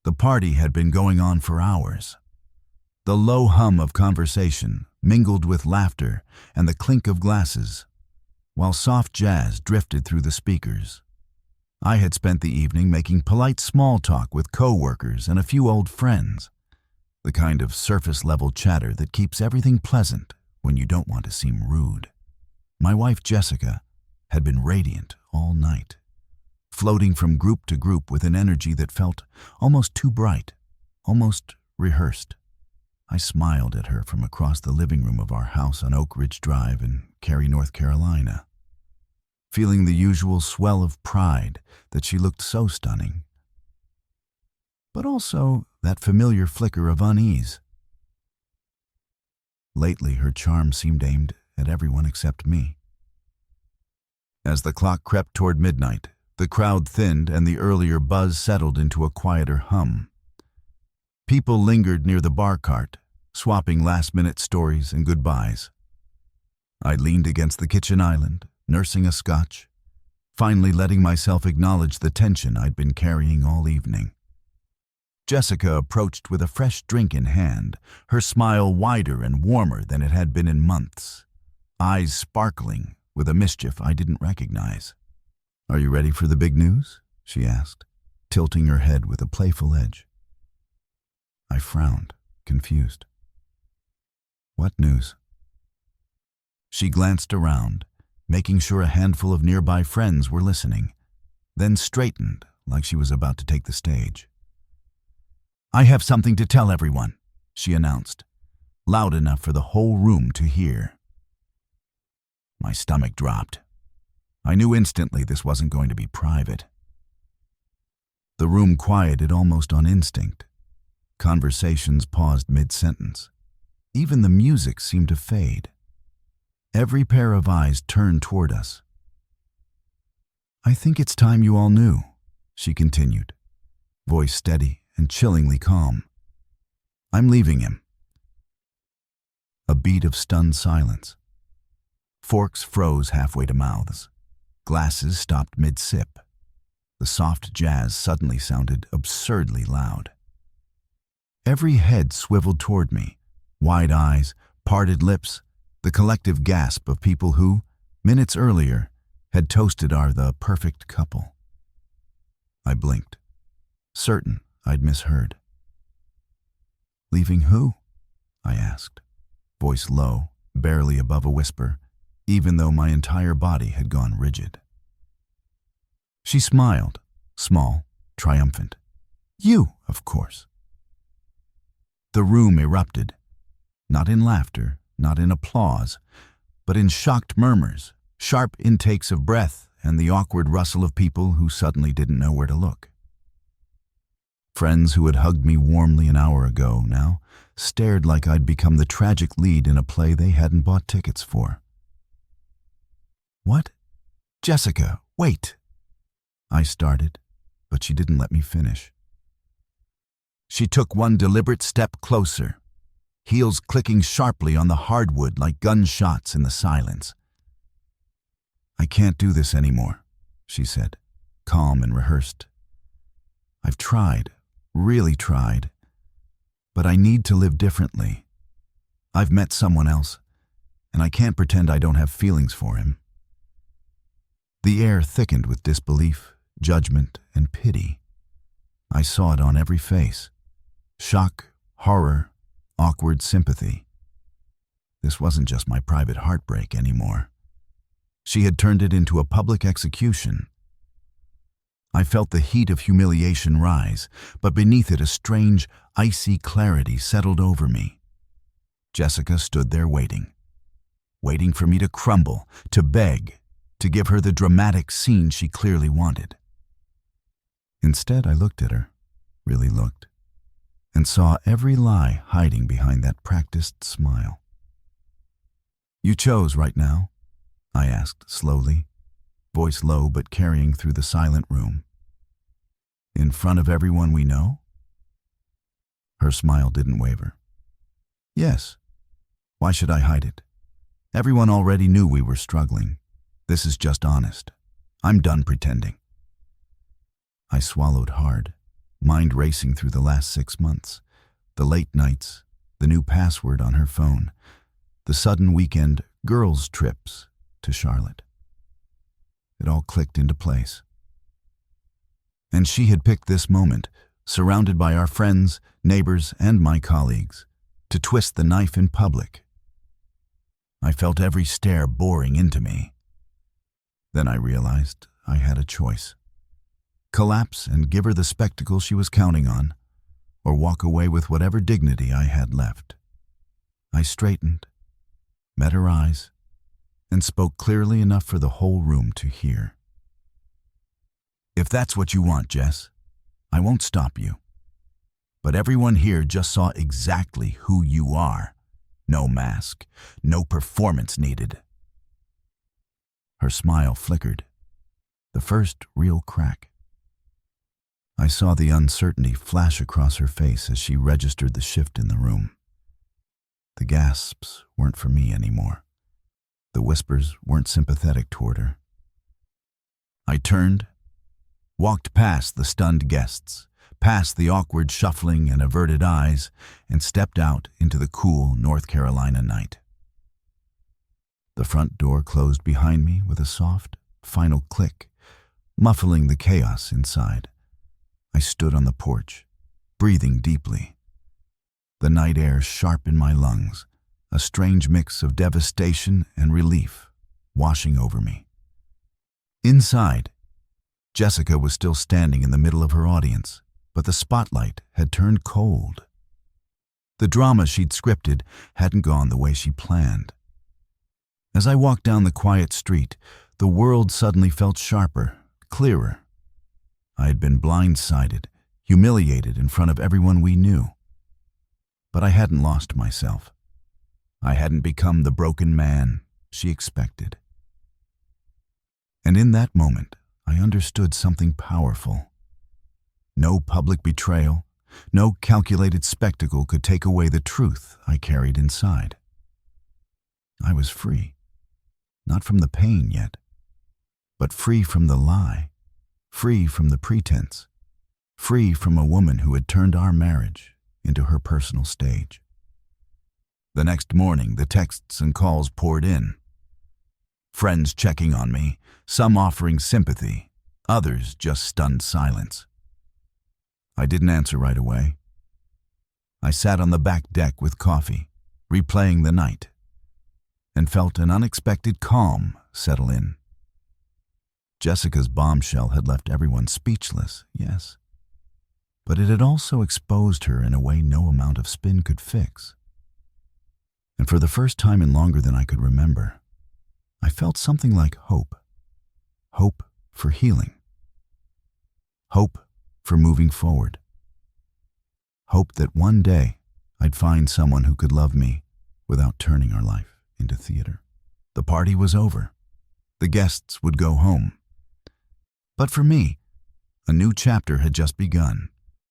The party had been going on for hours. The low hum of conversation mingled with laughter and the clink of glasses, while soft jazz drifted through the speakers. I had spent the evening making polite small talk with co-workers and a few old friends, the kind of surface-level chatter that keeps everything pleasant when you don't want to seem rude. My wife, Jessica, had been radiant all night, floating from group to group with an energy that felt almost too bright, almost rehearsed. I smiled at her from across the living room of our house on Oak Ridge Drive in Cary, North Carolina, feeling the usual swell of pride that she looked so stunning, but also that familiar flicker of unease. Lately, her charm seemed aimed at everyone except me. As the clock crept toward midnight, the crowd thinned and the earlier buzz settled into a quieter hum. People lingered near the bar cart, swapping last-minute stories and goodbyes. I leaned against the kitchen island, nursing a scotch, finally letting myself acknowledge the tension I'd been carrying all evening. Jessica approached with a fresh drink in hand, her smile wider and warmer than it had been in months, eyes sparkling with a mischief I didn't recognize. "Are you ready for the big news?" she asked, tilting her head with a playful edge. I frowned, confused. "What news?" She glanced around, making sure a handful of nearby friends were listening, then straightened like she was about to take the stage. "I have something to tell everyone," she announced, loud enough for the whole room to hear. My stomach dropped. I knew instantly this wasn't going to be private. The room quieted almost on instinct. Conversations paused mid-sentence. Even the music seemed to fade. Every pair of eyes turned toward us. "I think it's time you all knew," she continued, voice steady and chillingly calm. "I'm leaving him." A beat of stunned silence. Forks froze halfway to mouths. Glasses stopped mid-sip. The soft jazz suddenly sounded absurdly loud. Every head swiveled toward me, wide eyes, parted lips, the collective gasp of people who, minutes earlier, had toasted the perfect couple. I blinked, certain I'd misheard. "Leaving who?" I asked, voice low, barely above a whisper, even though my entire body had gone rigid. She smiled, small, triumphant. "You, of course." The room erupted, not in laughter, not in applause, but in shocked murmurs, sharp intakes of breath, and the awkward rustle of people who suddenly didn't know where to look. Friends who had hugged me warmly an hour ago now stared like I'd become the tragic lead in a play they hadn't bought tickets for. "What? Jessica, wait!" I started, but she didn't let me finish. She took one deliberate step closer, heels clicking sharply on the hardwood like gunshots in the silence. "I can't do this anymore," she said, calm and rehearsed. "I've tried, really tried, but I need to live differently. I've met someone else, and I can't pretend I don't have feelings for him." The air thickened with disbelief, judgment, and pity. I saw it on every face. Shock, horror, awkward sympathy. This wasn't just my private heartbreak anymore. She had turned it into a public execution. I felt the heat of humiliation rise, but beneath it a strange, icy clarity settled over me. Jessica stood there waiting for me to crumble, to beg, to give her the dramatic scene she clearly wanted. Instead, I looked at her, really looked, and saw every lie hiding behind that practiced smile. "You chose right now?" I asked slowly, voice low but carrying through the silent room. "In front of everyone we know?" Her smile didn't waver. "Yes. Why should I hide it? Everyone already knew we were struggling. This is just honest. I'm done pretending." I swallowed hard, mind racing through the last 6 months, the late nights, the new password on her phone, the sudden weekend girls' trips to Charlotte. It all clicked into place. And she had picked this moment, surrounded by our friends, neighbors, and my colleagues, to twist the knife in public. I felt every stare boring into me. Then I realized I had a choice. Collapse and give her the spectacle she was counting on, or walk away with whatever dignity I had left. I straightened, met her eyes, and spoke clearly enough for the whole room to hear. "If that's what you want, Jess, I won't stop you. But everyone here just saw exactly who you are. No mask, no performance needed." Her smile flickered, the first real crack. I saw the uncertainty flash across her face as she registered the shift in the room. The gasps weren't for me anymore. The whispers weren't sympathetic toward her. I turned, walked past the stunned guests, past the awkward shuffling and averted eyes, and stepped out into the cool North Carolina night. The front door closed behind me with a soft, final click, muffling the chaos inside. I stood on the porch, breathing deeply. The night air sharp in my lungs, a strange mix of devastation and relief washing over me. Inside, Jessica was still standing in the middle of her audience, but the spotlight had turned cold. The drama she'd scripted hadn't gone the way she planned. As I walked down the quiet street, the world suddenly felt sharper, clearer. I had been blindsided, humiliated in front of everyone we knew. But I hadn't lost myself. I hadn't become the broken man she expected. And in that moment, I understood something powerful. No public betrayal, no calculated spectacle could take away the truth I carried inside. I was free, not from the pain yet, but free from the lie, free from the pretense, free from a woman who had turned our marriage into her personal stage. The next morning, the texts and calls poured in. Friends checking on me, some offering sympathy, others just stunned silence. I didn't answer right away. I sat on the back deck with coffee, replaying the night, and felt an unexpected calm settle in. Jessica's bombshell had left everyone speechless, yes, but it had also exposed her in a way no amount of spin could fix. And for the first time in longer than I could remember, I felt something like hope. Hope for healing. Hope for moving forward. Hope that one day I'd find someone who could love me without turning our life into theater. The party was over. The guests would go home. But for me, a new chapter had just begun.